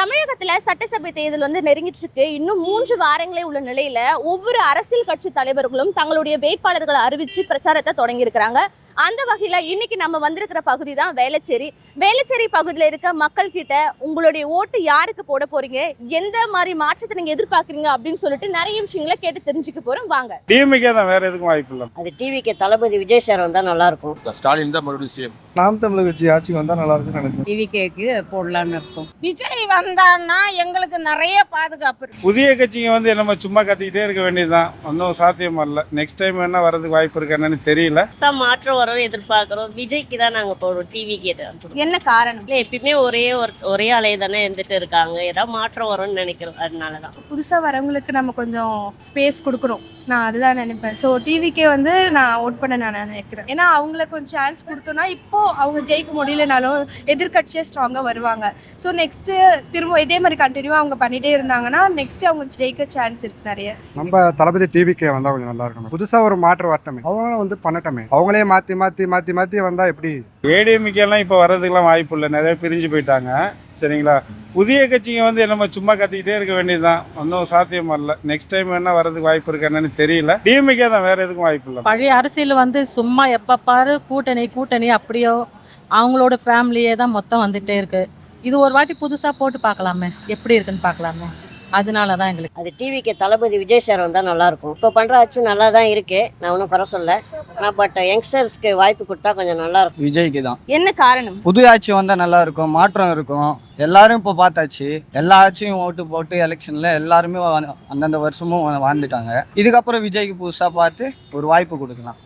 தமிழகத்துல சட்டசபை தேர்தல் நெருங்கிட்டு இருக்கு. இன்னும் 3 வாரங்களே உள்ள நிலையில ஒவ்வொரு அரசியல் கட்சி தலைவர்களும் தங்களுடைய வேட்பாளர்களை அறிவிச்சு பிரச்சாரத்தை தொடங்கி இருக்கிறாங்க. அந்த வகையில இன்னைக்கு நம்ம வந்திருக்கிற பகுதி தான் வேளச்சேரி. வேளச்சேரி பகுதியில் இருக்க மக்கள் கிட்ட உங்களுடைய ஓட்டு யாருக்கு போட போறீங்க, எந்த மாதிரி மாற்றத்தை நீங்க எதிர்பார்க்கறீங்க அப்படின்னு சொல்லிட்டு நிறைய விஷயங்களை கேட்டு தெரிஞ்சுக்க போறோம். வாங்க. டிஎம்கே தான், வேற எதுக்கும் வாய்ப்பு இல்லை. அது டிவிக்கு தளபதி விஜய் சார் வந்தா நல்லா இருக்கும். ஸ்டாலின் தான் மறுபடியும் சிஎம். நாம் தமிழர் கட்சி ஆட்சிக்கு வந்தா நல்லா இருக்கும்னு நினைக்கிறேன். டிவிகேக்கு போடலான்னு இருக்கும். விஜய் வந்தான்னா எங்களுக்கு நிறைய பாதுகாப்பு இருக்கு. புதிய கட்சிங்க நம்ம சும்மா கத்திக்கிட்டே இருக்க வேண்டியதுதான், ஒன்றும் சாத்தியம் இல்லை. நெக்ஸ்ட் டைம் என்ன வரதுக்கு வாய்ப்பு இருக்கு என்னன்னு தெரியல. மாற்றம் வரும் எதிர்பார்க்கிறோம். விஜய்க்கு தான் நாங்க போடுறோம், டிவிக்கு தான். என்ன காரணம்? இல்லை, எப்பயுமே ஒரே அலையை தானே இருந்துட்டு இருக்காங்க. ஏதாவது மாற்றம் வரும்னு நினைக்கிறோம். அதனாலதான் புதுசா வரவங்களுக்கு நம்ம கொஞ்சம் ஸ்பேஸ் கொடுக்குறோம். நான் அதுதான் நினைப்பேன். ஸோ டிவிக்கே நான் ஓட் பண்ண நான் நினைக்கிறேன். ஏன்னா அவங்களுக்கு கொஞ்சம் சான்ஸ் கொடுத்தோன்னா இப்போ அவங்க ஜெயிக்க முடியலனாலும் எதிர்கட்சியே ஸ்ட்ராங்காக வருவாங்க. ஸோ நெக்ஸ்ட்டு திரும்ப இதே மாதிரி கண்டினியூவாக அவங்க பண்ணிகிட்டே இருந்தாங்கன்னா நெக்ஸ்ட்டு அவங்க ஜெயிக்க சான்ஸ் இருக்கு நிறைய. நம்ம தளபதி டிவிக்கே வந்தா கொஞ்சம் நல்லா இருக்கும். புதுசா ஒரு மாற்று வரட்டமே, அவங்க பண்ணட்டமே. அவங்களே மாத்தி மாத்தி மாத்தி மாத்தி வந்தா எப்படி? ஏடிஎம்கேலாம் இப்போ வர்றதுக்கெல்லாம் வாய்ப்பு இல்லை, நிறைய பிரிஞ்சு போயிட்டாங்க. சரிங்களா? புதிய கட்சிங்க நம்ம சும்மா கத்திக்கிட்டே இருக்க வேண்டியதுதான், ஒன்றும் சாத்தியம் இல்லை. நெக்ஸ்ட் டைம் என்ன வரதுக்கு வாய்ப்பு இருக்கு என்னன்னு தெரியல. டிஎம்கே தான், வேற எதுக்கும் வாய்ப்பு இல்லை. பழைய அரசியல் சும்மா எப்ப பாரு கூட்டணி அப்படியோ அவங்களோட ஃபேமிலியே தான் மொத்தம் வந்துட்டே இருக்கு. இது ஒரு வாட்டி புதுசா போட்டு பார்க்கலாமே, எப்படி இருக்குன்னு பார்க்கலாமே. அதனாலதான் எங்களுக்கு அது டிவிக்கு தளபதி விஜய் சார் வந்தா நல்லா இருக்கும். இப்போ பண்ற ஆட்சி நல்லா தான் இருக்கு, நான் ஒன்றும் குறை சொல்ல. பட் யங்ஸ்டர்ஸ்க்கு வாய்ப்பு கொடுத்தா கொஞ்சம் நல்லா இருக்கும். விஜய்க்கு தான். என்ன காரணம்? புது ஆட்சி வந்தா நல்லா இருக்கும், மாற்றம் இருக்கும். எல்லாரும் இப்போ பார்த்தாச்சு, எல்லா ஆட்சியும் ஓட்டு போட்டு எலெக்ஷன்ல எல்லாருமே அந்தந்த வருஷமும் வாழ்ந்துட்டாங்க. இதுக்கப்புறம் விஜய்க்கு புதுசா பார்த்து ஒரு வாய்ப்பு கொடுக்கலாம்.